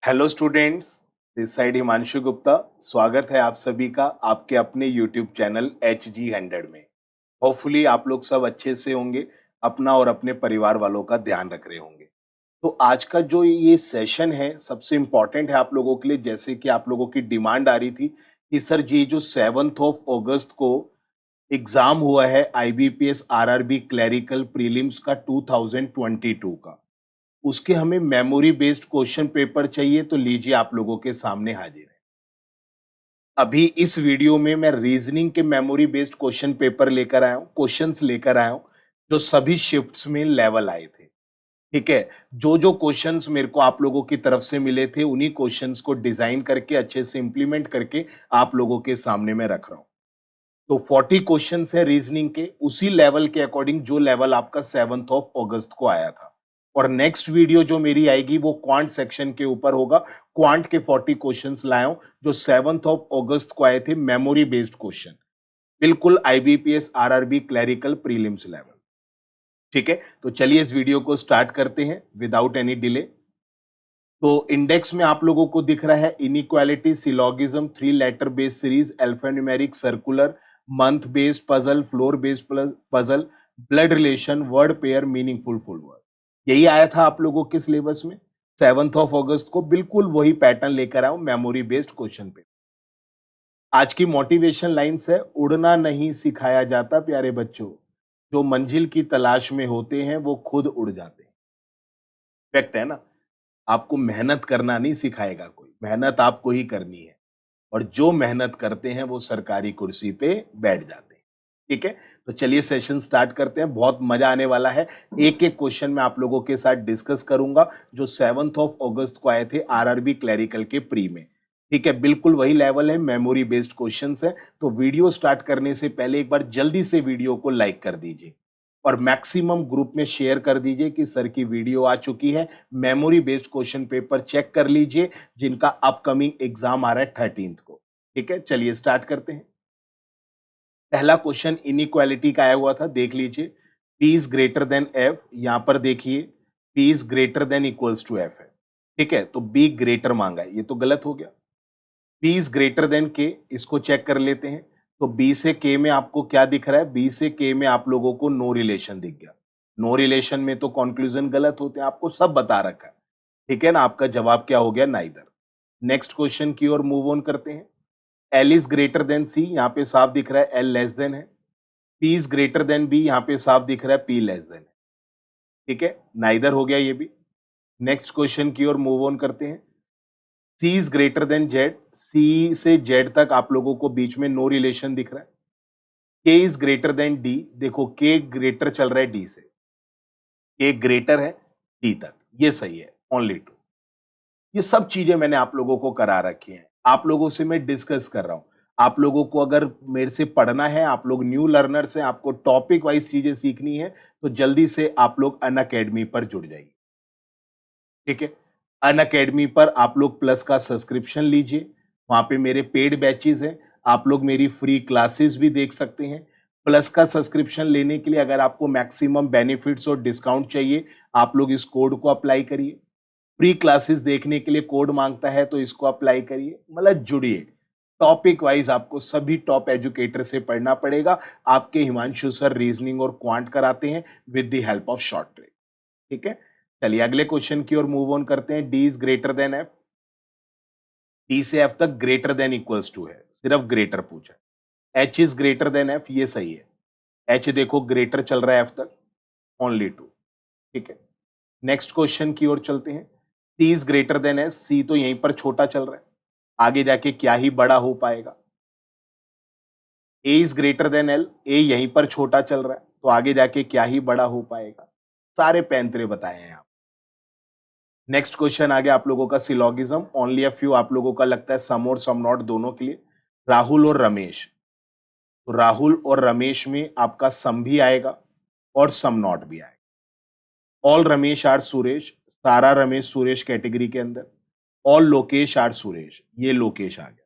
Hello students, this side Himanshu Gupta. स्वागत है आप सभी का आपके अपने यूट्यूब चैनल HG100 में। होपफुली आप लोग सब अच्छे से होंगे, अपना और अपने परिवार वालों का ध्यान रख रहे होंगे। तो आज का जो ये सेशन है सबसे इम्पोर्टेंट है आप लोगों के लिए, जैसे कि आप लोगों की डिमांड आ रही थी कि सर जी जो 7th ऑफ अगस्त को एग्जाम हुआ है IBPS RRB क्लरिकल प्रीलिम्स का 2022 का, उसके हमें मेमोरी बेस्ड क्वेश्चन पेपर चाहिए। तो लीजिए आप लोगों के सामने हाजिर है। अभी इस वीडियो में मैं रीजनिंग के मेमोरी बेस्ड क्वेश्चन पेपर लेकर आया हूं, क्वेश्चंस लेकर आया हूं जो सभी शिफ्ट्स में लेवल आए थे। ठीक है, जो जो क्वेश्चंस मेरे को आप लोगों की तरफ से मिले थे उन्हीं क्वेश्चंस को डिजाइन करके अच्छे से इंप्लीमेंट करके आप लोगों के सामने मैं रख रहा हूं। तो 40 क्वेश्चंस है रीजनिंग के, उसी लेवल के अकॉर्डिंग जो लेवल आपका 7th ऑफ अगस्त को आया था। और नेक्स्ट वीडियो जो मेरी आएगी वो क्वांट सेक्शन के ऊपर होगा। क्वांट के 40 क्वेश्चंस लाया हूं जो 7th ऑफ अगस्त को आए थे, मेमोरी बेस्ड क्वेश्चन, बिल्कुल IBPS RRB clerical prelims level. ठीक है, तो चलिए इस वीडियो को स्टार्ट करते हैं विदाउट एनी डिले। तो इंडेक्स में आप लोगों को दिख रहा है inequality, syllogism, 3 letter based series, alphanumeric, circular, month based puzzle, floor based puzzle, blood relation, word pair, meaningful full word. यही आया था आप लोगों के सिलेबस में 7th ऑफ अगस्त को। बिल्कुल वही पैटर्न लेकर आया हूं मेमोरी बेस्ड क्वेश्चन पे। आज की मोटिवेशन लाइन्स है, उड़ना नहीं सिखाया जाता प्यारे बच्चों, जो मंजिल की तलाश में होते हैं वो खुद उड़ जाते हैं। फैक्ट है ना। आपको मेहनत करना नहीं सिखाएगा कोई, मेहनत आपको ही करनी है। और जो मेहनत करते हैं वो सरकारी कुर्सी पे बैठ जाते हैं। ठीक है, तो चलिए सेशन स्टार्ट करते हैं, बहुत मजा आने वाला है। एक एक क्वेश्चन मैं आप लोगों के साथ डिस्कस करूंगा जो 7th ऑफ अगस्त को आए थे RRB क्लरिकल के प्री में। ठीक है, बिल्कुल वही लेवल है, मेमोरी बेस्ड क्वेश्चंस है। तो वीडियो स्टार्ट करने से पहले एक बार जल्दी से वीडियो को लाइक कर दीजिए और मैक्सिमम ग्रुप में शेयर कर दीजिए कि सर की वीडियो आ चुकी है। Memory based question paper check कर लीजिए जिनका अपकमिंग एग्जाम आ रहा है 13th को। ठीक है, चलिए स्टार्ट करते हैं। पहला क्वेश्चन इनइक्वालिटी का आया हुआ था, देख लीजिए। P is greater than F, यहां पर देखिए P is greater than equals to F है। ठीक है, तो B ग्रेटर मांगा है, ये तो गलत हो गया। P is greater then K, इसको चेक कर लेते हैं। तो B से K में आपको क्या दिख रहा है? B से K में आप लोगों को नो रिलेशन दिख गया। नो रिलेशन में तो कंक्लूजन गलत होते हैं, आपको सब बता रखा है। ठीक है ना, आपका जवाब क्या हो गया? नाइदर। नेक्स्ट क्वेश्चन की ओर मूव ऑन करते हैं। L is greater then C, यहाँ पे साफ दिख रहा है L लेस देन है। P is greater then B, यहाँ पे साफ दिख रहा है P लेस देन है। ठीक है, नाइदर हो गया ये भी। नेक्स्ट क्वेश्चन की ओर मूव ऑन करते हैं। C is greater then Z, C से Z तक आप लोगों को बीच में नो रिलेशन दिख रहा है। K is greater then D, देखो K ग्रेटर चल रहा है D से, K ग्रेटर है D तक, ये सही है, ओनली टू। ये सब चीजें मैंने आप लोगों को करा रखी हैं, आप लोगों से मैं डिस्कस कर रहा हूं। आप लोगों को अगर मेरे से पढ़ना है, आप लोग न्यू लर्नर्स हैं, आपको टॉपिक वाइज चीजें सीखनी है, तो जल्दी से आप लोग अनअकैडमी पर जुड़ जाइए। ठीक है, अनअकैडमी पर आप लोग प्लस का सब्सक्रिप्शन लीजिए, वहां पे मेरे पेड बैचेस हैं, आप लोग मेरी फ्री क्लासेस भी देख सकते हैं। प्लस का सब्सक्रिप्शन लेने के लिए अगर आपको मैक्सिमम बेनिफिट्स और डिस्काउंट चाहिए, आप लोग इस कोड को अप्लाई करिए। फ्री क्लासेस देखने के लिए कोड मांगता है तो इसको अप्लाई करिए, मतलब जुड़िए। टॉपिक वाइज आपको सभी टॉप एजुकेटर से पढ़ना पड़ेगा। आपके हिमांशु सर रीजनिंग और क्वांट कराते हैं with the help of short trick. ठीक है, चलिए अगले क्वेश्चन की ओर मूव ऑन करते हैं। D is greater then F, D से एफ तक ग्रेटर देन इक्वल्स टू है, सिर्फ ग्रेटर पूछा। H is greater then F, ये सही है। एच देखो ग्रेटर चल रहा है एफ तक, ओनली टू। ठीक है, नेक्स्ट क्वेश्चन की ओर चलते हैं। सी इज ग्रेटर देन एस, सी तो यहीं पर छोटा चल रहा है, आगे जाके क्या ही बड़ा हो पाएगा। ए इज ग्रेटर देन एल, ए यहीं पर छोटा चल रहा है तो आगे जाके क्या ही बड़ा हो पाएगा। सारे पैंतरे बताए हैं आप। नेक्स्ट क्वेश्चन आ गया आप लोगों का सिलोगिज्म, ओनली अ फ्यू आप लोगों का लगता है सम और सम नॉट दोनों के लिए। राहुल और रमेश, तो राहुल और रमेश में आपका सम भी आएगा और सम नॉट भी आएगा। ऑल रमेश आर सुरेश, सारा रमेश सुरेश कैटेगरी के अंदर। ऑल लोकेश आर सुरेश, ये लोकेश आ गया।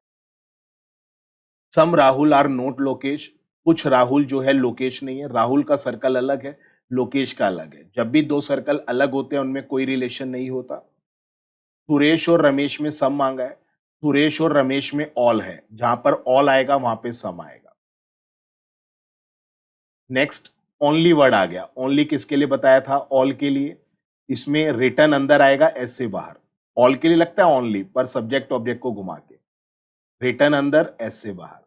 सम राहुल आर नोट लोकेश, कुछ राहुल जो है लोकेश नहीं है। राहुल का सर्कल अलग है, लोकेश का अलग है। जब भी दो सर्कल अलग होते हैं उनमें कोई रिलेशन नहीं होता। सुरेश और रमेश में सम मांगा है, सुरेश और रमेश में ऑल है, जहां पर ऑल आएगा वहां पे सम आएगा। नेक्स्ट, ओनली वर्ड आ गया। ओनली किसके लिए बताया था? ऑल के लिए। इसमें रिटर्न अंदर आएगा, एस से बाहर। ऑल के लिए लगता है ओनली, पर सब्जेक्ट ऑब्जेक्ट को घुमा के। रिटर्न अंदर, एस से बाहर।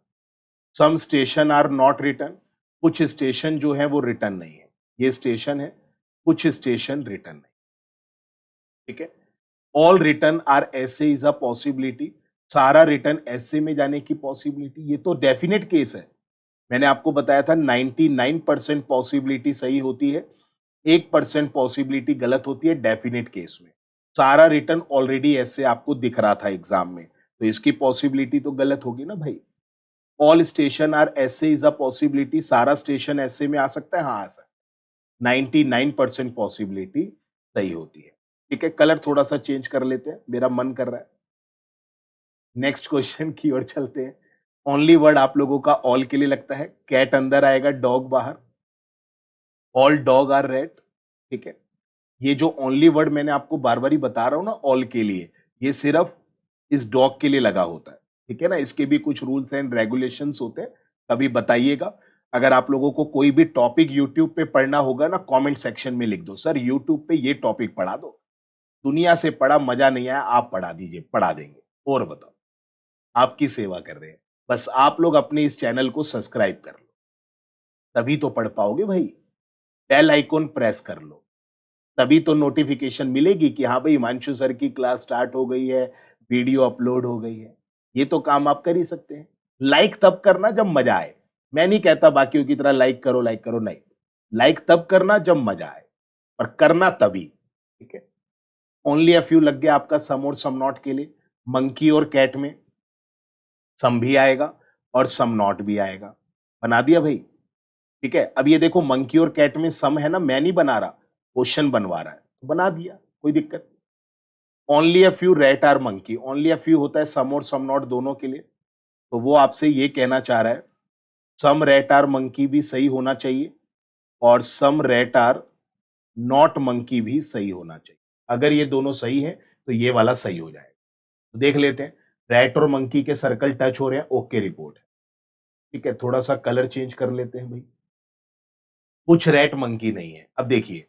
सम स्टेशन आर नॉट रिटर्न, कुछ स्टेशन जो है वो रिटर्न नहीं है। ये स्टेशन है, कुछ स्टेशन रिटर्न नहीं। ठीक है। ऑल रिटर्न आर ऐसे इज अ पॉसिबिलिटी, सारा रिटर्न ऐसे में जाने की पॉसिबिलिटी, ये तो डेफिनेट केस है। मैंने आपको बताया था 99% पॉसिबिलिटी सही होती है, 1% पॉसिबिलिटी गलत होती है डेफिनेट केस में। सारा रिटर्न ऑलरेडी ऐसे आपको दिख रहा था एग्जाम में, तो इसकी पॉसिबिलिटी तो गलत होगी ना भाई। ऑल स्टेशन आर ऐसे इज अ पॉसिबिलिटी, सारा स्टेशन ऐसे में आ सकता है, हाँ आ सकता है। 99% पॉसिबिलिटी सही होती है। ठीक है, कलर थोड़ा सा चेंज कर लेते हैं, मेरा मन कर रहा है। नेक्स्ट क्वेश्चन की ओर चलते हैं। ओनली वर्ड आप लोगों का ऑल के लिए लगता है, कैट अंदर आएगा, डॉग बाहर। All dog are red. ठीक है, ये जो ओनली वर्ड मैंने आपको बार बार ही बता रहा हूं ना ऑल के लिए, ये सिर्फ इस डॉग के लिए लगा होता है। ठीक है ना, इसके भी कुछ रूल्स एंड रेगुलेशंस होते हैं, कभी बताइएगा। अगर आप लोगों को कोई भी टॉपिक यूट्यूब पे पढ़ना होगा ना, कमेंट सेक्शन में लिख दो, सर यूट्यूब पे ये टॉपिक पढ़ा दो। दुनिया से पढ़ा, मजा नहीं आया, आप पढ़ा दीजिए, पढ़ा देंगे। और बताओ, आपकी सेवा कर रहे हैं। बस आप लोग अपने इस चैनल को सब्सक्राइब कर लो, तभी तो पढ़ पाओगे भाई। बेल आइकॉन प्रेस कर लो, तभी तो नोटिफिकेशन मिलेगी कि हाँ भाई हिमांशु सर की क्लास स्टार्ट हो गई है, वीडियो अपलोड हो गई है। ये तो काम आप कर ही सकते हैं। लाइक तब करना जब मजा आए। मैं नहीं कहता बाकियों की तरह लाइक करो, नहीं। लाइक तब करना जब मजा आए, और करना तभी। ठीक है। ओनली अ फ्यू लग गया आपका सम और सम नॉट के लिए। मंकी और कैट में सम भी आएगा और सम नॉट भी आएगा। बना दिया भाई। ठीक है, अब ये देखो मंकी और कैट में सम है ना, मैं नहीं बना रहा, क्वेश्चन बनवा रहा है, तो बना दिया, कोई दिक्कत नहीं। Only a few rat are monkey, only a few होता है सम और सम नॉट दोनों के लिए। तो वो आपसे ये कहना चाह रहा है सम रैट आर मंकी भी सही होना चाहिए, और सम रैट आर नॉट मंकी भी सही होना चाहिए। अगर ये दोनों सही है तो ये वाला सही हो जाएगा। तो देख लेते हैं, रैट और मंकी के सर्कल टच हो रहे हैं, ओके रिपोर्ट है। ठीक है, थोड़ा सा कलर चेंज कर लेते हैं भाई। कुछ रैट मंकी नहीं है। अब देखिए,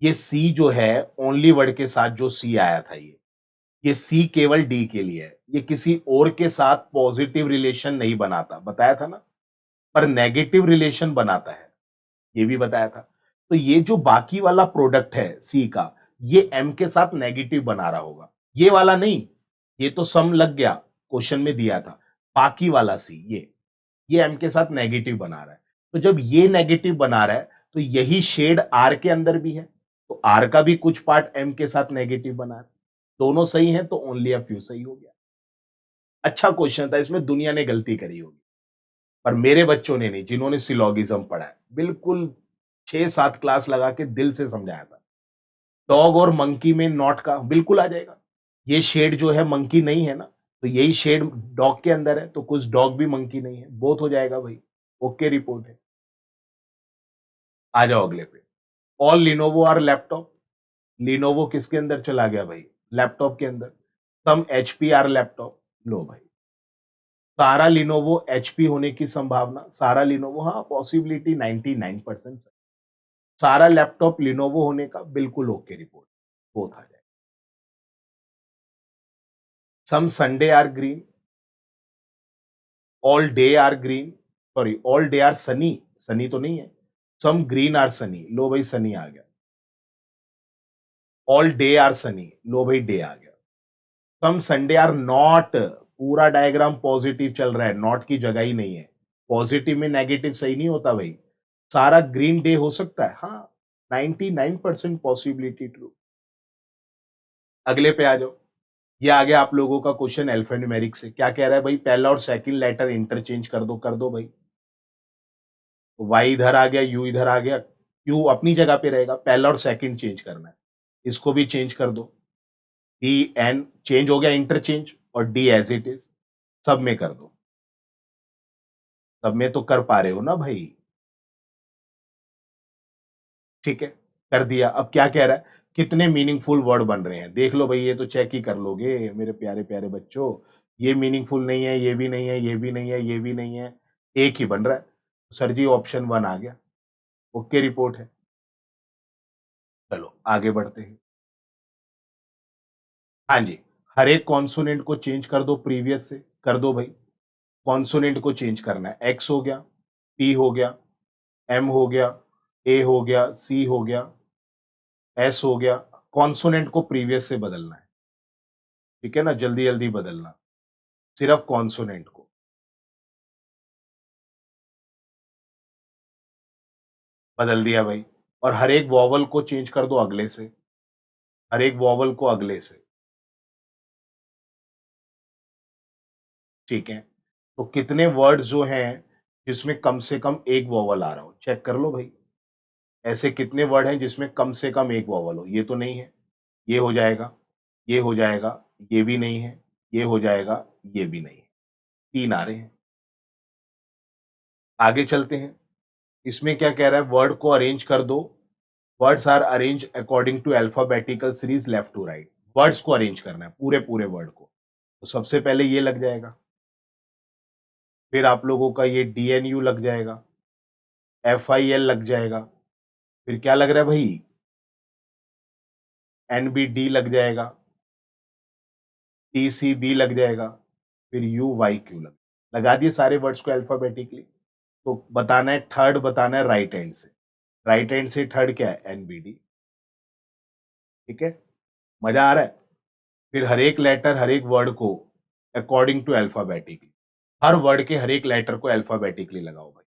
ये सी जो है, ओनली वर्ड के साथ जो सी आया था, ये सी केवल डी के लिए है। ये किसी और के साथ पॉजिटिव रिलेशन नहीं बनाता, बताया था ना, पर नेगेटिव रिलेशन बनाता है, ये भी बताया था। तो ये जो बाकी वाला प्रोडक्ट है सी का, ये एम के साथ नेगेटिव बना रहा होगा, ये वाला नहीं। ये तो सम लग गया, क्वेश्चन में दिया था। बाकी वाला सी, ये एम के साथ नेगेटिव बना रहा है। तो जब ये नेगेटिव बना रहा है, तो यही शेड आर के अंदर भी है, तो आर का भी कुछ पार्ट एम के साथ नेगेटिव बना रहा है। दोनों सही हैं, तो ओनली अ फ्यू सही हो गया। अच्छा क्वेश्चन था, इसमें दुनिया ने गलती करी होगी, पर मेरे बच्चों ने नहीं, जिन्होंने सिलोगिज्म पढ़ा है, बिल्कुल 6-7 क्लास लगा के दिल से समझाया था। डॉग और मंकी में नॉट का बिल्कुल आ जाएगा। ये शेड जो है मंकी नहीं है ना, तो यही शेड डॉग के अंदर है, तो कुछ डॉग भी मंकी नहीं है, बोथ हो जाएगा भाई। ओके रिपोर्ट है। आ जाओ अगले पे। All Lenovo are laptop, Lenovo किसके अंदर चला गया भाई? लैपटॉप के अंदर। सम एचपी आर लैपटॉप, लो भाई। सारा लिनोवो एचपी होने की संभावना, सारा लिनोवो, हाँ पॉसिबिलिटी 99%। सारा लैपटॉप लिनोवो होने का बिल्कुल ओके रिपोर्ट, बोथ आ जाए। Some Sunday are green, all day are green, sorry all day are sunny, sunny तो नहीं है। सम ग्रीन आर सनी, लो भाई सनी आ गया। ऑल डे आर सनी, लो भाई डे आ गया। सम संडे आर नॉट, पूरा डायग्राम पॉजिटिव चल रहा है, नॉट की जगह ही नहीं है। पॉजिटिव में नेगेटिव सही नहीं होता भाई। सारा ग्रीन डे हो सकता है, हाँ 99% पॉसिबिलिटी ट्रू। अगले पे आ जाओ। ये आ गया आप लोगों का क्वेश्चन अल्फान्यूमेरिक से। क्या कह रहा है भाई? पहला और सेकंड लेटर इंटरचेंज कर दो भाई। वाई इधर आ गया, यू इधर आ गया, क्यू अपनी जगह पे रहेगा, पहला और सेकंड चेंज करना है। इसको भी चेंज कर दो। डी एन चेंज हो गया, इंटरचेंज, और डी एज इट इज सब में कर दो। सब में तो कर पा रहे हो ना भाई? ठीक है, कर दिया। अब क्या कह रहा है कितने मीनिंगफुल वर्ड बन रहे हैं। देख लो भाई, ये तो चेक ही कर लोगे मेरे प्यारे-प्यारे बच्चों। ये मीनिंगफुल नहीं है, ये भी नहीं है, ये भी नहीं है, ये भी नहीं है, एक ही बन रहा है। सर जी ऑप्शन 1 आ गया, ओके रिपोर्ट है। चलो आगे बढ़ते हैं। हाँ जी, हर एक कॉन्सोनेंट को चेंज कर दो प्रीवियस से, कर दो भाई। कॉन्सोनेंट को चेंज करना है, एक्स हो गया, पी हो गया, एम हो गया, ए हो गया, सी हो गया, एस हो गया। कॉन्सोनेंट को प्रीवियस से बदलना है, ठीक है ना? जल्दी-जल्दी बदलना, सिर्फ कॉन्सोनेंट को। बदल दिया भाई। और हर एक वॉवल को चेंज कर दो अगले से, हर एक वॉवल को अगले से, ठीक है? तो कितने वर्ड्स जो हैं, जिसमें कम से कम एक वॉवल आ रहा हो? चेक कर लो भाई। ऐसे कितने वर्ड हैं जिसमें कम से कम एक वॉवल हो? ये तो नहीं है, ये हो जाएगा, ये हो जाएगा, ये भी नहीं है, ये हो जाएगा, ये भी नहीं है। 3 आ रहे हैं। आगे चलते हैं। इसमें क्या कह रहा है? वर्ड को अरेंज कर दो। Words are arranged according to alphabetical series left to right. Words को अरेंज करना है, पूरे-पूरे वर्ड को। तो सबसे पहले ये लग जाएगा, फिर आप लोगों का ये डीएनयू लग जाएगा, एफआईएल लग जाएगा, फिर क्या लग रहा है भाई? एनबीडी लग जाएगा, टीसीबी लग जाएगा, फिर यूवाईक्यू लगा दिए सारे वर्ड्स को अल्फाबेटिकली। तो बताना है, थर्ड बताना है राइट हैंड से। राइट हैंड से थर्ड क्या है? एनबीडी, ठीक है? मजा आ रहा है? फिर हर एक लेटर, हर एक वर्ड को अकॉर्डिंग टू अल्फाबेटिकली, हर वर्ड के हर एक लेटर को अल्फाबेटिकली लगाओ भाई।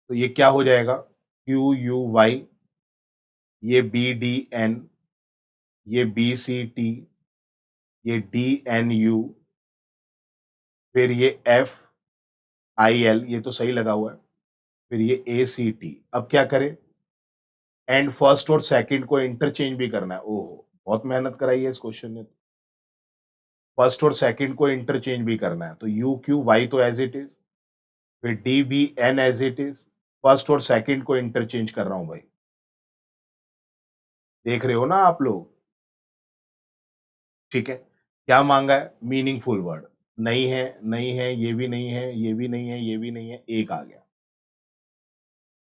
तो ये क्या हो जाएगा? क्यू यू वाई, ये बी डी एन, ये बी सी टी, ये डी एन यू, फिर ये एफ आई एल, ये तो सही लगा हुआ है, फिर ये ए सी टी। अब क्या करें? एंड फर्स्ट और सेकंड को इंटरचेंज भी करना है। ओहो, बहुत मेहनत कराई है इस क्वेश्चन ने। फर्स्ट और सेकंड को इंटरचेंज भी करना है, तो यू क्यू वाई तो एज इट इज, फिर D B N as it is. First और सेकंड को इंटरचेंज कर रहा हूं भाई। देख रहे हो ना आप लोग? ठीक है। क्या मांगा है? Meaningful word. नहीं है, नहीं है, ये भी नहीं है, ये भी नहीं है, ये भी नहीं है, एक आ गया।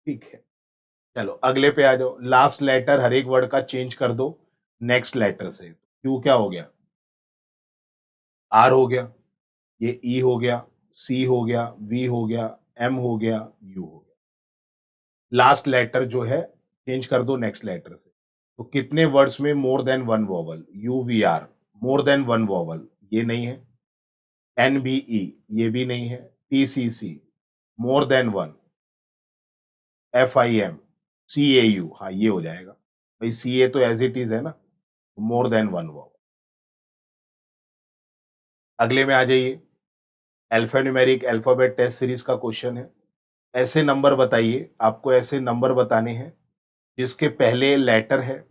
ठीक है। चलो अगले पे आ जाओ। लास्ट लेटर हर एक वर्ड का चेंज कर दो नेक्स्ट लेटर से। क्यू क्या हो गया? आर हो गया, ये ई हो गया, सी हो गया, वी हो गया, एम हो गया, यू हो गया। लास्ट लेटर जो है चेंज कर दो नेक्स्ट लेटर से। तो कितने वर्ड्स में more than one vowel? U V R, more than one vowel, ये नहीं है। एन बी ई, ये भी नहीं है। T C C, more than one. F I M, C A U, हाँ ये हो जाएगा भाई। सी ए तो एज इट इज है ना, मोर देन वन वॉवल। अगले में आ जाइए। अल्फान्यूमेरिक अल्फाबेट टेस्ट सीरीज का क्वेश्चन है। ऐसे नंबर बताइए, आपको ऐसे नंबर बताने हैं जिसके पहले लेटर है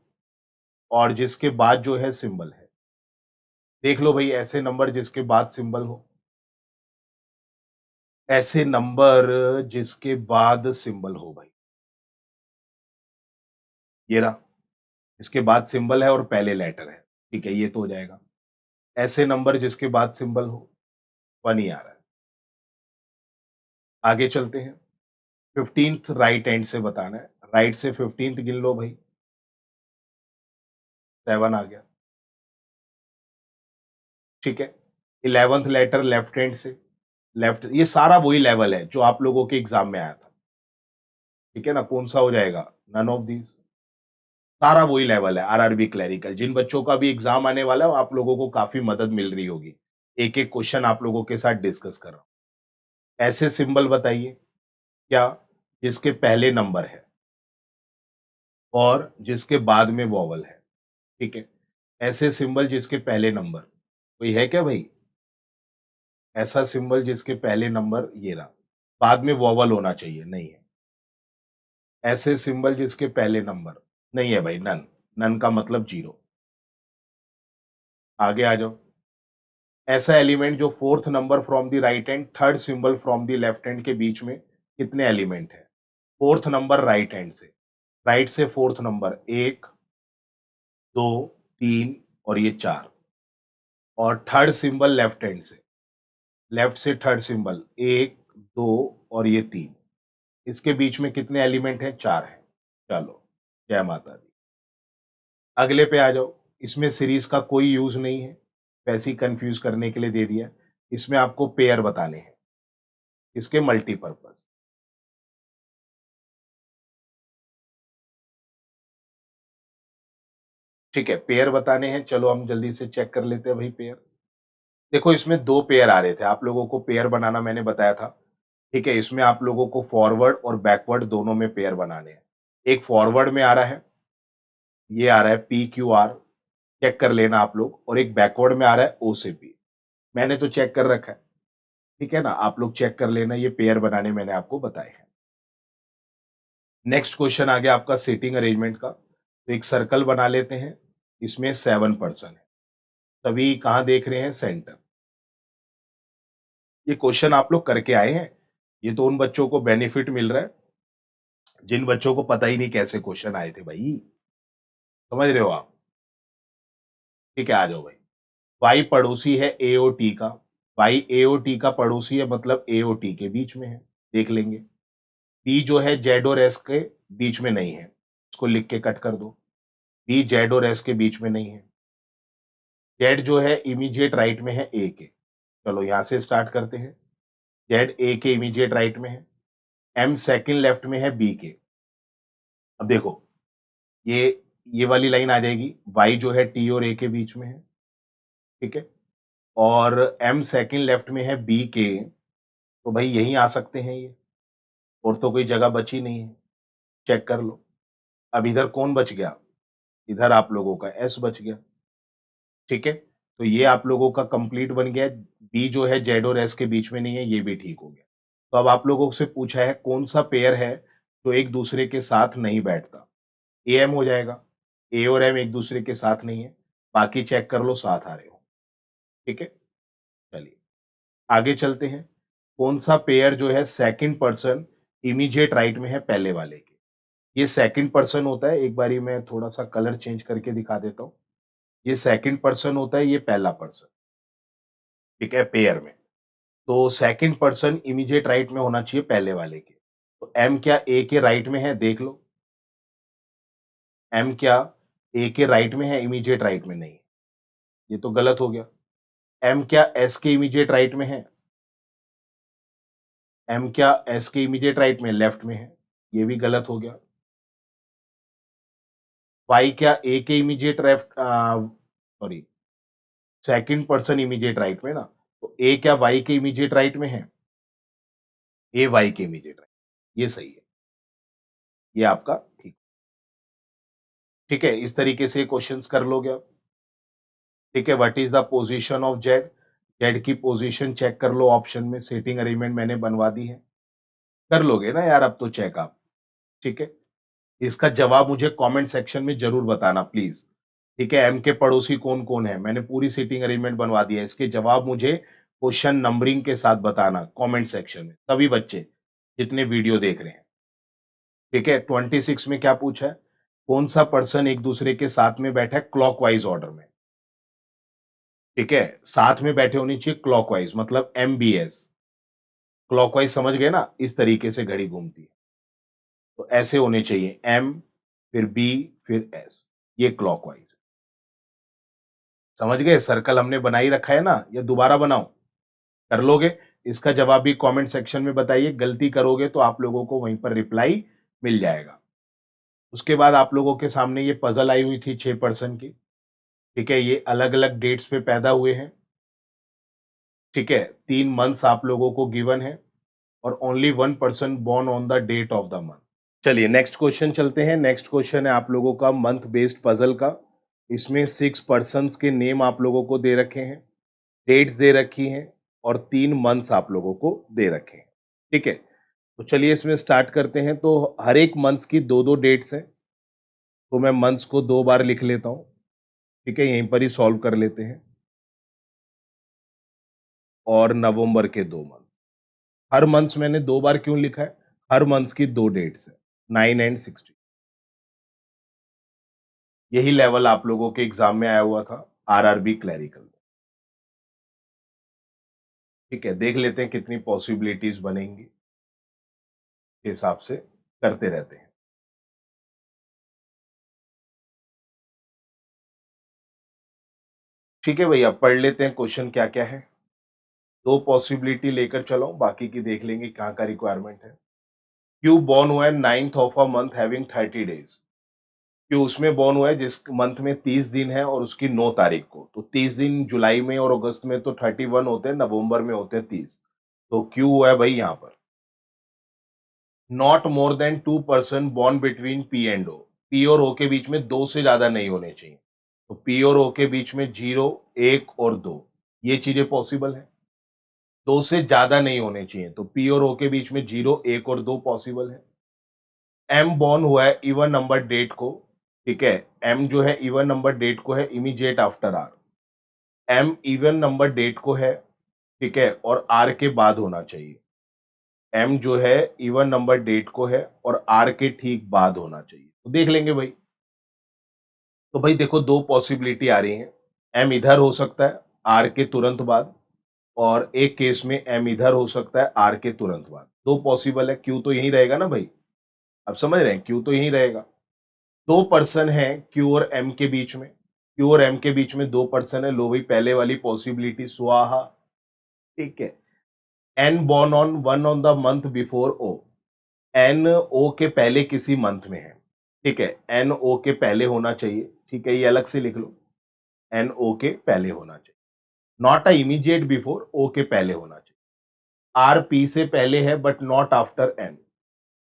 और जिसके बाद जो है सिंबल है। देख लो भाई, ऐसे नंबर जिसके बाद सिंबल हो, ऐसे नंबर जिसके बाद सिंबल हो भाई। ये रहा, इसके बाद सिंबल है और पहले लेटर है, ठीक है, ये तो हो जाएगा। ऐसे नंबर जिसके बाद सिंबल हो, 1 ही आ रहा है। आगे चलते हैं। 15th राइट हैंड से बताना है। राइट से 15th गिन लो भाई। 7 आ गया, ठीक है। 11th लेटर लेफ्ट हैंड से, लेफ्ट, ये सारा वही लेवल है जो आप लोगों के एग्जाम में आया था, ठीक है ना? कौन सा हो जाएगा? None of these. सारा वही लेवल है, आरआरबी क्लरिकल। जिन बच्चों का भी एग्जाम आने वाला है, आप लोगों को काफी मदद मिल रही होगी। एक एक क्वेश्चन आप लोगों के साथ डिस्कस कर रहा हूं। ऐसे सिंबल बताइए, क्या? जिसके पहले नंबर है और जिसके बाद में वॉवल है, ठीक है। ऐसे सिंबल जिसके पहले नंबर, कोई है क्या भाई? ऐसा सिंबल जिसके पहले नंबर ये रहा, बाद में वॉवल होना चाहिए, नहीं है। ऐसे सिंबल जिसके पहले नंबर, नहीं है भाई, नन। नन का मतलब जीरो। आगे आ जाओ। ऐसा एलिमेंट जो fourth number from the right hand, third symbol from the left hand के बीच में कितने एलिमेंट है? फोर्थ नंबर राइट हैंड से, राइट से फोर्थ नंबर, एक, 2, 3 और ये 4 और थर्ड सिंबल लेफ्ट हैंड से, लेफ्ट से थर्ड सिंबल 1, 2 और ये 3। इसके बीच में कितने एलिमेंट हैं? 4 हैं। चलो, जय माता दी। अगले पे आ जाओ। इसमें सीरीज का कोई यूज़ नहीं है, वैसे ही कन्फ्यूज़ करने के लिए दे दिया। इसमें आपको पेयर बताने हैं, इसके मल्टीपर्पज़। ठीक है, पेयर बताने हैं, चलो हम जल्दी से चेक कर लेते हैं भाई पेयर। देखो इसमें 2 पेयर आ रहे थे, आप लोगों को पेयर बनाना मैंने बताया था। ठीक है, इसमें आप लोगों को फॉरवर्ड और बैकवर्ड दोनों में पेयर बनाने हैं। एक फॉरवर्ड में आ रहा है, ये आ रहा है PQR, चेक कर लेना आप लोग, और एक बैकवर्ड में आ रहा है O से P। मैंने तो चेक कर रखा है, ठीक है ना? आप लोग चेक कर लेना, ये पेयर बनाने मैंने आपको बताए हैं। नेक्स्ट क्वेश्चन आ गया आपका सीटिंग अरेंजमेंट का। तो एक सर्कल बना लेते हैं, इसमें 7 पर्सन है। सभी कहाँ देख रहे हैं? सेंटर। ये क्वेश्चन आप लोग करके आए हैं, ये तो उन बच्चों को बेनिफिट मिल रहा है जिन बच्चों को पता ही नहीं कैसे क्वेश्चन आए थे भाई। समझ रहे हो आप? ठीक है, आ जाओ भाई। वाई पड़ोसी है ए और टी का। वाई ए और टी का पड़ोसी है, मतलब ए और टी के बीच में है, देख लेंगे। पी जो है जेड और एस के बीच में नहीं है, इसको लिख के कट कर दो। पी जेड और एस के बीच में नहीं है। जेड जो है इमीडिएट राइट में है ए के। चलो यहां से स्टार्ट करते हैं। जेड ए के इमीडिएट राइट में है। एम सेकंड लेफ्ट में है बी के। अब देखो, ये ये वाली लाइन आ जाएगी। वाई जो है टी और ए के बीच में है, ठीक है, और एम सेकंड लेफ्ट में है बी के। तो भाई यहीं आ सकते हैं ये, और तो कोई जगह बची नहीं है। चेक कर लो। अब इधर कौन बच गया? इधर आप लोगों का एस बच गया, ठीक है। तो ये आप लोगों का कंप्लीट बन गया। बी जो है जेड और एस के बीच में नहीं है, ये भी ठीक हो गया। तो अब आप लोगों से पूछा है कौन सा पेयर है जो एक दूसरे के साथ नहीं बैठता। ए एम हो जाएगा। ए और एम एक दूसरे के साथ नहीं है, बाकी चेक कर लो साथ आ रहे हो, ठीक है। चलिए आगे चलते हैं। कौन सा पेयर जो है सेकंड पर्सन इमीडिएट राइट में है पहले वाले के? ये सेकंड पर्सन होता है, एक बारी मैं थोड़ा सा कलर चेंज करके दिखा देता हूँ। ये सेकंड पर्सन होता है, ये पहला पर्सन, ठीक है, पेयर में। तो सेकंड पर्सन इमीडिएट राइट में होना चाहिए पहले वाले के। तो एम क्या ए के राइट में है? देख लो। एम क्या ए के राइट में है? इमीडिएट राइट में नहीं है, ये तो गलत हो गया। एम क्या एस के इमीडिएट राइट में है? एम क्या एस के इमीडिएट राइट में? लेफ्ट में है, ये भी गलत हो गया। वाई क्या ए के immediate left, sorry, second person immediate right में ना, तो ए क्या वाई के इमीडिएट राइट में है? ए वाई के इमीडिएट राइट, ये सही है, ये आपका ठीक। ठीक है, इस तरीके से क्वेश्चंस कर लोगे आप। ठीक है, what is the position of Z? Z की पोजीशन चेक कर लो, ऑप्शन में सेटिंग अरेंजमेंट मैंने बनवा दी है। कर लोगे ना यार अब तो चेक आप? ठीक है, इसका जवाब मुझे कमेंट सेक्शन में जरूर बताना प्लीज। ठीक है, एम के पड़ोसी कौन कौन है, मैंने पूरी सीटिंग अरेंजमेंट बनवा दी है। इसके जवाब मुझे क्वेश्चन नंबरिंग के साथ बताना कमेंट सेक्शन में, सभी बच्चे जितने वीडियो देख रहे हैं। ठीक है, 26 में क्या पूछा है? कौन सा पर्सन एक दूसरे के साथ में बैठा है क्लॉकवाइज ऑर्डर में? ठीक है, साथ में बैठे होनी चाहिए क्लॉकवाइज, मतलब MBS। क्लॉकवाइज समझ गए ना, इस तरीके से घड़ी घूमती है। तो ऐसे होने चाहिए, M फिर B फिर S, ये क्लॉकवाइज। समझ गए? सर्कल हमने बना ही रखा है ना, या दोबारा बनाऊं? कर लोगे? इसका जवाब भी कमेंट सेक्शन में बताइए। गलती करोगे तो आप लोगों को वहीं पर रिप्लाई मिल जाएगा। उसके बाद आप लोगों के सामने ये पजल आई हुई थी 6 पर्सन की। ठीक है, ये अलग अलग डेट्स पे पैदा हुए हैं। ठीक है, 3 मंथ्स आप लोगों को गिवन है, और only 1 person born on the date of the month. चलिए नेक्स्ट क्वेश्चन चलते हैं। नेक्स्ट क्वेश्चन है आप लोगों का मंथ बेस्ड पजल का। इसमें 6 पर्सन्स के नेम आप लोगों को दे रखे हैं, डेट्स दे रखी हैं, और 3 मंथ्स आप लोगों को दे रखे हैं। ठीक है, तो चलिए इसमें स्टार्ट करते हैं। तो हर एक मंथ्स की दो दो डेट्स हैं, तो मैं मंथ्स को 2 बार लिख लेता हूँ। ठीक है, यहीं पर ही सॉल्व कर लेते हैं। और नवंबर के 2 मंथ। हर मंथ्स मैंने 2 बार क्यों लिखा है? हर मंथ्स की 2 डेट्स है, 9 एंड 16। यही लेवल आप लोगों के एग्जाम में आया हुआ था आरआरबी क्लरिकल में। ठीक है, देख लेते हैं कितनी पॉसिबिलिटीज बनेंगी, के हिसाब से करते रहते हैं। ठीक है भैया, पढ़ लेते हैं क्वेश्चन क्या क्या है। दो पॉसिबिलिटी लेकर चलो, बाकी की देख लेंगे कहाँ का रिक्वायरमेंट है। क्यू बॉर्न हुआ है 9th of a month having 30 days. Q उसमें बॉर्न हुआ है जिस मंथ में 30 दिन है और उसकी 9 तारीख को। तो 30 दिन जुलाई में और अगस्त में तो 31 होते हैं, नवंबर में होते हैं 30। तो क्यू हुआ है भाई यहाँ पर not more than 2% born between P and O. P और ओ के बीच में दो से ज्यादा नहीं होने चाहिए। तो पी और ओ के बीच में 0, 1 और 2, ये चीजें पॉसिबल है। दो से ज्यादा नहीं होने चाहिए, तो पी और ओ के बीच में 0, 1 और 2 पॉसिबल है। एम बॉर्न हुआ है इवन नंबर डेट को। ठीक है, एम जो है इवन नंबर डेट को है immediate after R. M even number date को है, ठीक है, और आर के बाद होना चाहिए। एम जो है इवन नंबर डेट को है और आर के ठीक बाद होना चाहिए। तो देख लेंगे भाई। तो भाई देखो, दो पॉसिबिलिटी आ रही हैं। एम इधर हो सकता है आर के तुरंत बाद, और एक केस में एम इधर हो सकता है आर के तुरंत बाद। दो पॉसिबल है, क्यू तो यही रहेगा ना भाई। अब समझ रहे हैं, क्यू तो यही रहेगा। दो पर्सन है क्यू और एम के बीच में। क्यू और एम के बीच में दो पर्सन है, लो भाई पहले वाली पॉसिबिलिटी स्वाहा। ठीक है, N born on one on the month before O. N O के पहले किसी मंथ में है। ठीक है, एन ओ के पहले होना चाहिए। ठीक है, ये अलग से लिख लो, एन ओ के पहले होना चाहिए। Not a immediate before, O के पहले होना चाहिए। आर पी से पहले है but not after N.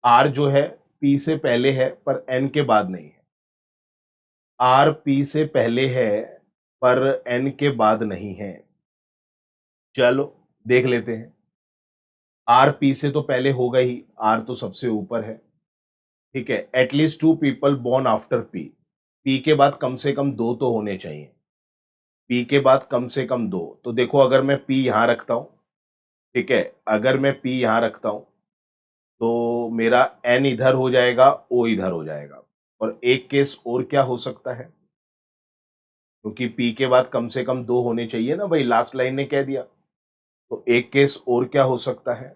R जो है पी से पहले है पर एन के बाद नहीं है। आर पी से पहले है पर एन के बाद नहीं है। चलो देख लेते हैं। आर पी से तो पहले होगा ही, आर तो सबसे ऊपर है। ठीक है, at least 2 people born after P. P के बाद कम से कम दो तो होने चाहिए। पी के बाद कम से कम दो। तो देखो, अगर मैं पी यहां रखता हूं, ठीक है, अगर मैं पी यहां रखता हूं तो मेरा एन इधर हो जाएगा, ओ इधर हो जाएगा। और एक केस और क्या हो सकता है, क्योंकि पी के बाद कम से कम दो होने चाहिए ना भाई, लास्ट लाइन ने कह दिया। तो एक केस और क्या हो सकता है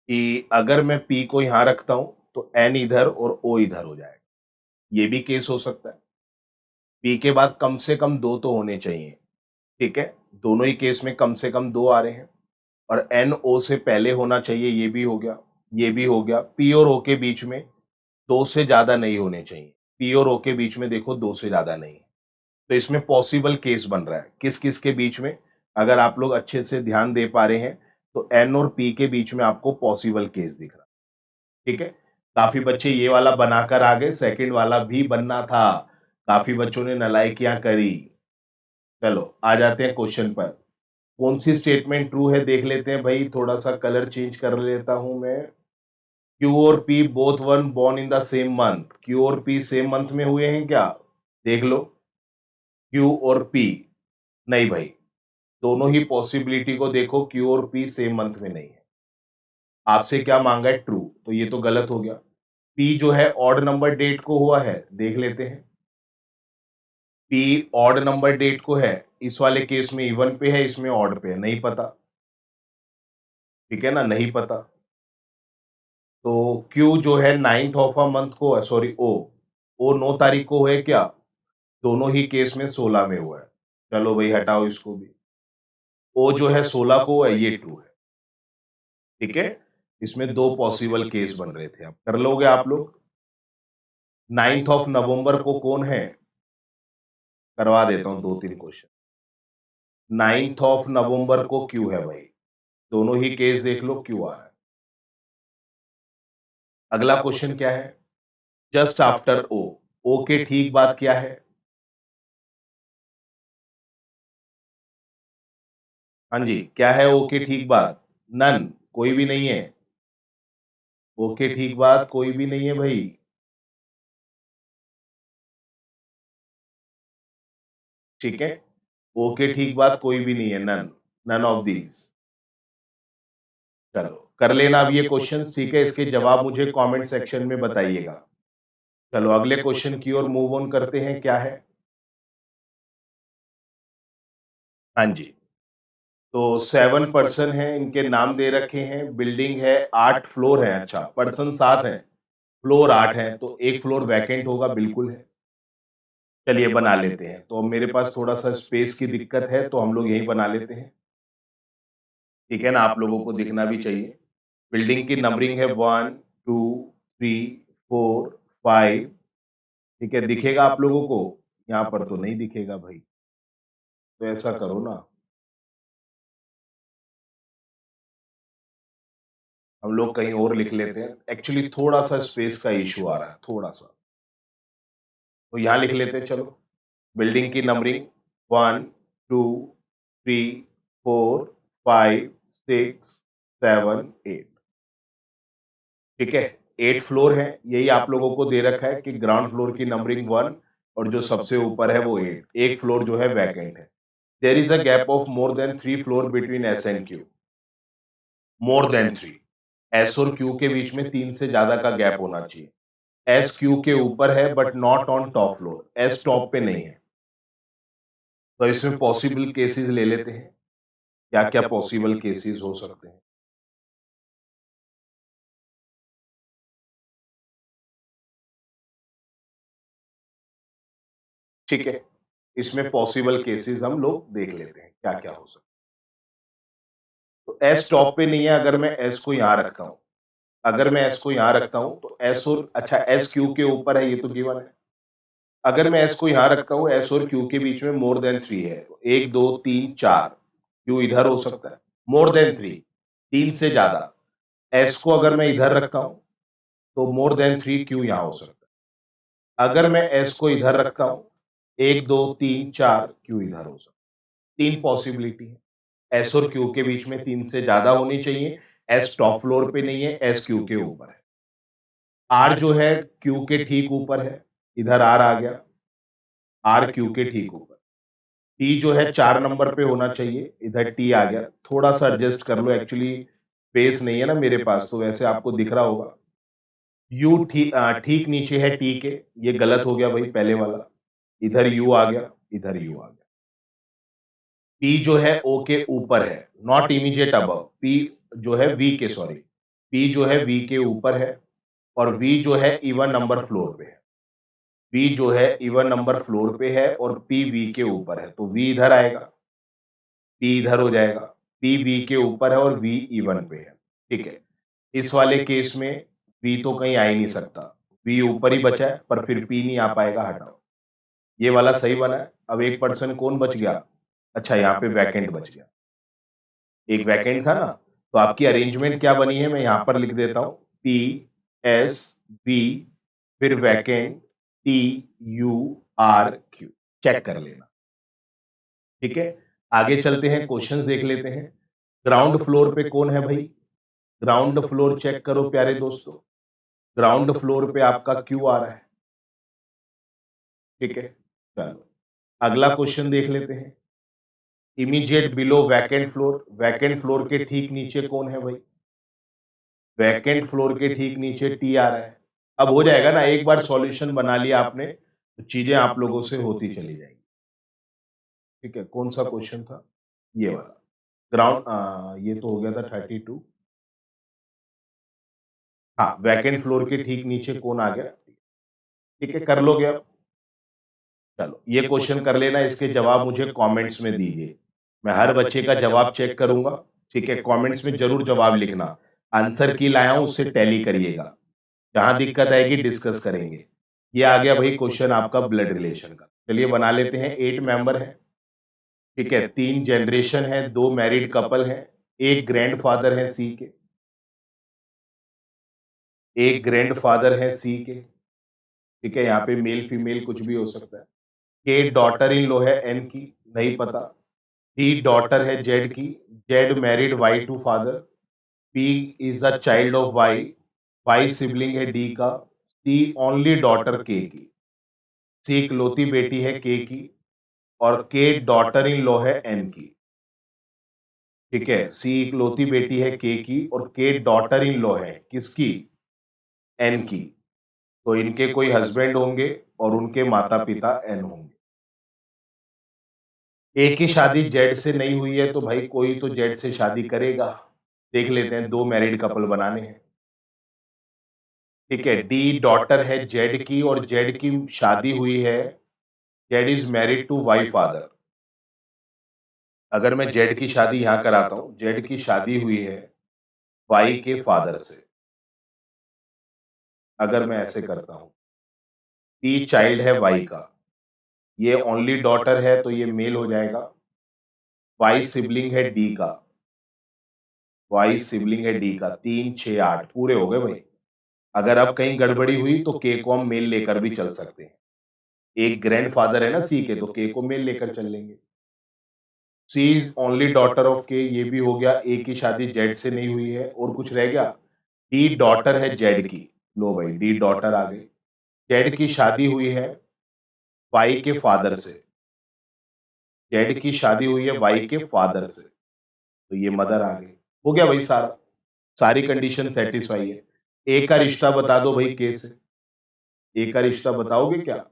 कि अगर मैं पी को यहां रखता हूं तो एन इधर और ओ इधर हो जाएगा। ये भी केस हो सकता है। पी के बाद कम से कम दो तो होने चाहिए। ठीक है, दोनों ही केस में कम से कम दो आ रहे हैं। और एन ओ से पहले होना चाहिए, ये भी हो गया। ये भी हो गया। पी और ओ के बीच में दो से ज्यादा नहीं होने चाहिए। पी और ओ के बीच में देखो दो से ज्यादा नहीं है। तो इसमें पॉसिबल केस बन रहा है किस किस के बीच में। अगर आप लोग अच्छे से ध्यान दे पा रहे हैं तो एन और पी के बीच में आपको पॉसिबल केस दिख रहा है। ठीक है, काफी बच्चे ये वाला बनाकर आ गए, सेकंड वाला भी बनना था। काफी बच्चों ने नालायकियां करी। चलो आ जाते हैं क्वेश्चन पर। कौन सी स्टेटमेंट ट्रू है देख लेते हैं भाई। थोड़ा सा कलर चेंज कर लेता हूं मैं। क्यू और P both one born in the same month. Q और पी सेम मंथ में हुए हैं क्या, देख लो। क्यू और पी, नहीं भाई, दोनों ही पॉसिबिलिटी को देखो, क्यू और पी सेम मंथ में नहीं है। आपसे क्या मांगा है, ट्रू, तो ये तो गलत हो गया। पी जो है ऑड नंबर डेट को हुआ है, देख लेते हैं। पी ऑड नंबर डेट को है, इस वाले केस में इवन पे है, इसमें ऑड पे है, नहीं पता। ठीक है ना, नहीं पता। तो क्यू जो है 9th ऑफ अ मंथ को है, सॉरी ओ 9 तारीख को है क्या, दोनों ही केस में 16 में हुआ है। चलो भाई हटाओ इसको भी। ओ जो है 16 को है, ये ट्रू है। ठीक है, इसमें दो पॉसिबल केस बन रहे थे, अब कर लोगे आप लोग। 9th ऑफ नवंबर को कौन है, करवा देता हूं दो तीन क्वेश्चन। 9th ऑफ नवंबर को क्यू है भाई, दोनों ही केस देख लो क्यू आ है। अगला क्वेश्चन क्या है, जस्ट आफ्टर ओ। ओ के ठीक बात क्या है, हाँ जी, क्या है ओ के ठीक बात, नन, कोई भी नहीं है। ओ के ठीक बात कोई भी नहीं है भाई। ठीक है, ओ के ठीक बात कोई भी नहीं है, नन, नन ऑफ दीज। चलो कर लेना अब ये क्वेश्चंस। ठीक है, इसके जवाब मुझे कमेंट सेक्शन में बताइएगा। चलो अगले क्वेश्चन की ओर मूव ऑन करते हैं, क्या है? हाँ जी। तो 7 पर्सन हैं, इनके नाम दे रखे हैं, बिल्डिंग है, 8 फ्लोर है, अच्छा पर्सन 7 है, फ्लोर 8 है, तो एक फ्लोर वैकेंट होगा, बिल्कुल है। चलिए बना लेते हैं। तो अब मेरे पास थोड़ा सा स्पेस की दिक्कत है, तो हम लोग यही बना लेते हैं। ठीक है ना, आप लोगों को दिखना भी चाहिए। बिल्डिंग की नंबरिंग है 1 2 3 4 5। ठीक है, दिखेगा आप लोगों को? यहाँ पर तो नहीं दिखेगा भाई। तो ऐसा करो ना, हम लोग कहीं और लिख लेते हैं। एक्चुअली थोड़ा सा स्पेस का इशू आ रहा है, थोड़ा सा। तो यहाँ लिख लेते हैं, चलो। बिल्डिंग की नंबरिंग 1 2 3 4 5 6 7 8। ठीक है, 8 फ्लोर है, यही आप लोगों को दे रखा है कि ग्राउंड फ्लोर की नंबरिंग 1 और जो सबसे ऊपर है वो 8। एक फ्लोर जो है वैकेंट है। There is a gap of more than 3 floor between S and Q. More than 3, S और क्यू के बीच में 3 से ज्यादा का गैप होना चाहिए। एस क्यू के ऊपर है but not on top floor, S top पे नहीं है। तो इसमें पॉसिबल केसेस ले लेते हैं, क्या क्या पॉसिबल केसेस हो सकते हैं। ठीक है, इसमें पॉसिबल केसेस हम लोग देख लेते हैं क्या क्या हो सकता है। तो एस टॉप पे नहीं है, अगर मैं एस को यहाँ रखता हूँ, अगर मैं एस को यहाँ रखता हूँ तो एस और अच्छा एस क्यू के ऊपर है, ये तो गिवन है। अगर मैं एस को यहाँ रखता हूँ, एस और क्यू के बीच में मोर देन 3 है, तो 1 2 3 4, क्यू इधर हो सकता है। मोर देन 3, 3 से ज्यादा। एस को अगर मैं इधर रखता हूँ तो मोर देन 3 क्यू यहाँ हो सकता है। अगर मैं एस को इधर रखता हूँ, 1 2 3 4 क्यू इधर हो सकता है। 3 पॉसिबिलिटी है। एस और क्यू के बीच में 3 से ज्यादा होनी चाहिए। एस टॉप फ्लोर पे नहीं है, एस क्यू के ऊपर है। आर जो है क्यू के ठीक ऊपर है, इधर आर आ गया, आर क्यू के ठीक ऊपर। टी जो है 4 नंबर पे होना चाहिए, इधर टी आ गया। थोड़ा सा एडजस्ट कर लो, एक्चुअली स्पेस नहीं है ना मेरे पास, तो वैसे आपको दिख रहा होगा। यू ठीक नीचे है टी के, ये गलत हो गया भाई पहले वाला। इधर यू आ गया, इधर यू आ गया। पी जो है ओ के ऊपर है, नॉट इमीडिएट अबव। पी जो है वी के, सॉरी, पी जो है वी के ऊपर है, और वी जो है इवन नंबर फ्लोर पे है। वी जो है इवन नंबर फ्लोर पे है और पी वी के ऊपर है, तो वी इधर आएगा, पी इधर हो जाएगा। पी वी के ऊपर है और वी इवन पे है। ठीक है, इस वाले केस में वी तो कहीं आ ही नहीं सकता, वी ऊपर ही बचा है, पर फिर पी नहीं आ पाएगा, हटाओ। ये वाला सही बना है। अब एक पर्सन कौन बच गया? अच्छा, यहाँ पे वैकेंट बच गया। एक वैकेंट था ना, तो आपकी अरेंजमेंट क्या बनी है, मैं यहाँ पर लिख देता हूँ। पी एस बी, फिर vacant, T U R Q. Check कर लेना। ठीक है, आगे चलते हैं, क्वेश्चंस देख लेते हैं। ग्राउंड फ्लोर पे कौन है भाई? ग्राउंड फ्लोर चेक करो प्यारे दोस्तों। ग्राउंड फ्लोर पे आपका क्यू आ रहा है। ठीक है, चलो अगला क्वेश्चन देख लेते हैं। Immediate below vacant floor, vacant floor के ठीक नीचे कौन है भाई? वैकेंट फ्लोर के ठीक नीचे टी आ रहा है। अब हो जाएगा ना, एक बार सॉल्यूशन बना लिया आपने तो चीजें आप लोगों से होती चली जाएंगी। ठीक है, कौन सा क्वेश्चन था? ये वाला। ग्राउंड, ये तो हो गया था 32। हाँ, वैकेंट फ्लोर के ठीक नीचे कौन आ गया? ठीक है, कर लोगे अब? चलो ये क्वेश्चन कर लेना, इसके जवाब मुझे कमेंट्स में दीजिए। मैं हर बच्चे का जवाब चेक करूंगा। ठीक है, कमेंट्स में जरूर जवाब लिखना। आंसर की लाया हूं उससे टैली करिएगा। जहां दिक्कत आएगी डिस्कस करेंगे। ये आ गया भाई क्वेश्चन आपका ब्लड रिलेशन का। चलिए बना लेते हैं। 8 मेंबर है। ठीक है, 3 जनरेशन है, 2 मैरिड कपल है, एक ग्रैंडफादर है सी के, एक ग्रैंडफादर है सी के। ठीक है, यहाँ पे मेल फीमेल कुछ भी हो सकता है। के डॉटर इन लो है एन की, नहीं पता। डी डॉटर है जेड की, Z married Y to father. P is the child of Y, Y sibling है डी का। सी ओनली डॉटर के की, सी इकलौती बेटी है के की, और के डॉटर इन लॉ है एन की। ठीक है, सी इकलौती बेटी है के की और के डॉटर इन लॉ है किसकी? एन की। तो इनके कोई हस्बैंड होंगे और उनके माता पिता एन होंगे। ए की शादी जेड से नहीं हुई है तो भाई कोई तो जेड से शादी करेगा। देख लेते हैं, दो मैरिड कपल बनाने हैं। ठीक है, डी डॉटर है जेड की और जेड की शादी हुई है, Z is married to Y father. अगर मैं जेड की शादी यहां कराता हूं, जेड की शादी हुई है वाई के फादर से, अगर मैं ऐसे करता हूं, डी चाइल्ड है वाई का, ये ओनली डॉटर है तो ये मेल हो जाएगा। वाई सिबलिंग है डी का, वाई सिबलिंग है डी का, 3 6 8 पूरे हो गए भाई। अगर अब कहीं गड़बड़ी हुई तो के को हम मेल लेकर भी चल सकते हैं। एक ग्रैंडफादर है ना सी के, तो के को मेल लेकर चल लेंगे। सी इज ओनली डॉटर ऑफ के, ये भी हो गया। ए की शादी जेड से नहीं हुई है, और कुछ रह गया। डी डॉटर है जेड की, लो भाई डी डॉटर आ गई। जेड की शादी हुई है वाई के फादर से, जेड की शादी हुई है वाई के फादर से, तो ये मदर आ गई। हो गया भाई सारा, सारी कंडीशन सेटिस्फाई है। ए का रिश्ता बता दो भाई के से, ए का रिश्ता बताओगे क्या?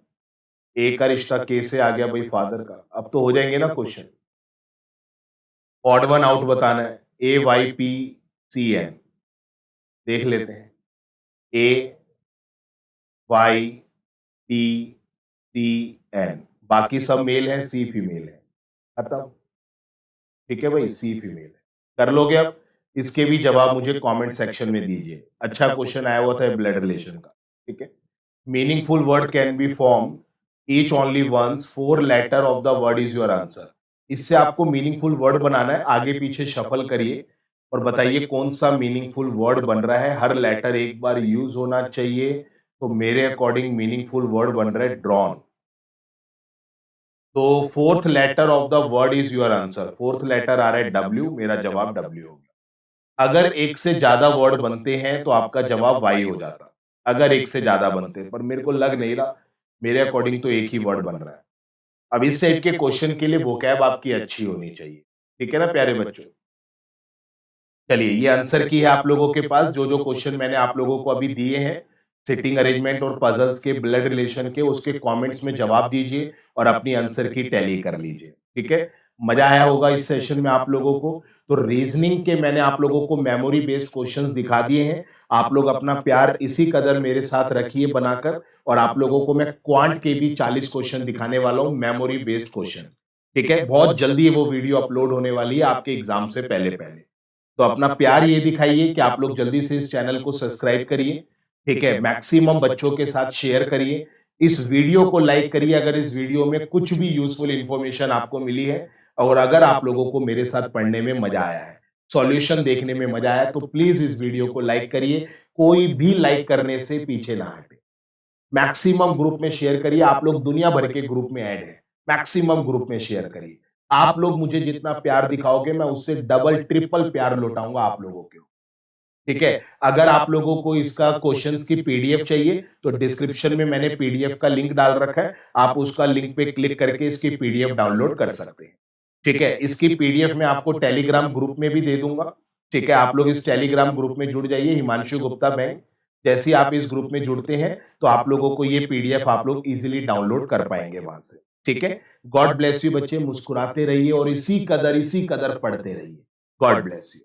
ए का रिश्ता के से आ गया भाई फादर का। अब तो हो जाएंगे ना क्वेश्चन। ऑड वन आउट बताना है, ए वाई पी सी एन, देख लेते हैं। ए वाई पी सी एन, बाकी सब मेल है, सी फीमेल है, खत्म। ठीक है भाई, सी फीमेल है। कर लोगे अब? इसके भी जवाब मुझे कमेंट सेक्शन में दीजिए। अच्छा क्वेश्चन आया हुआ था ब्लड रिलेशन का। ठीक है, meaningful word can be form each only once, 4 letter of the word is your answer. इससे आपको मीनिंगफुल वर्ड बनाना है, आगे पीछे शफल करिए और बताइए कौन सा मीनिंगफुल वर्ड बन रहा है। हर लेटर एक बार यूज होना चाहिए। तो मेरे अकॉर्डिंग मीनिंगफुल वर्ड बन रहा है ड्रॉन। तो 4th letter of the word is your answer. 4th letter आ रहा है डब्ल्यू, मेरा जवाब डब्ल्यू हो गया। अगर एक से ज्यादा वर्ड बनते हैं तो आपका जवाब वाई हो जाता, अगर एक से ज्यादा बनते हैं, पर मेरे को लग नहीं रहा। मेरे अकॉर्डिंग तो एक ही वर्ड बन रहा है। अब इस टाइप के क्वेश्चन के लिए वोकैब आपकी अच्छी होनी चाहिए। ठीक है ना प्यारे बच्चों? चलिए, ये आंसर की है आप लोगों के पास। जो जो क्वेश्चन मैंने आप लोगों को अभी दिए हैं सिटिंग अरेंजमेंट और पजल्स के, ब्लड रिलेशन के, उसके कमेंट्स में जवाब दीजिए और अपनी आंसर की टैली कर लीजिए। ठीक है, मजा आया होगा इस सेशन में आप लोगों को। तो रीजनिंग के मैंने आप लोगों को मेमोरी बेस्ड क्वेश्चंस दिखा दिए हैं। आप लोग अपना प्यार इसी कदर मेरे साथ रखिए बनाकर, और आप लोगों को मैं क्वांट के भी 40 क्वेश्चन दिखाने वाला हूं, मेमोरी बेस्ड क्वेश्चन। ठीक है, बहुत जल्दी वो वीडियो अपलोड होने वाली है आपके एग्जाम से पहले पहले। तो अपना प्यार ये दिखाइए कि आप लोग जल्दी से इस चैनल को सब्सक्राइब करिए। ठीक है, मैक्सिमम बच्चों के साथ शेयर करिए, इस वीडियो को लाइक करिए अगर इस वीडियो में कुछ भी यूजफुल इंफॉर्मेशन आपको मिली है, और अगर आप लोगों को मेरे साथ पढ़ने में मजा आया है, सॉल्यूशन देखने में मजा आया, तो प्लीज इस वीडियो को लाइक करिए। कोई भी लाइक करने से पीछे ना हटे। मैक्सिमम ग्रुप में शेयर करिए, आप लोग दुनिया भर के ग्रुप में ऐड हैं। मैक्सिमम ग्रुप में शेयर करिए। आप लोग मुझे जितना प्यार दिखाओगे मैं उससे डबल ट्रिपल प्यार लौटाऊंगा आप लोगों के। ठीक है, अगर आप लोगों को इसका क्वेश्चंस की पीडीएफ चाहिए तो डिस्क्रिप्शन में मैंने पीडीएफ का लिंक डाल रखा है, आप उसका लिंक पे क्लिक करके इसकी पीडीएफ डाउनलोड कर सकते हैं। ठीक है, इसकी पीडीएफ मैं आपको टेलीग्राम ग्रुप में भी दे दूंगा। ठीक है, आप लोग इस टेलीग्राम ग्रुप में जुड़ जाइए, हिमांशु गुप्ता बैंक। जैसे ही आप इस ग्रुप में जुड़ते हैं तो आप लोगों को ये पीडीएफ आप लोग इजीली डाउनलोड कर पाएंगे वहां से। ठीक है, गॉड ब्लेस यू बच्चे, मुस्कुराते रहिए और इसी कदर पढ़ते रहिए। God bless you.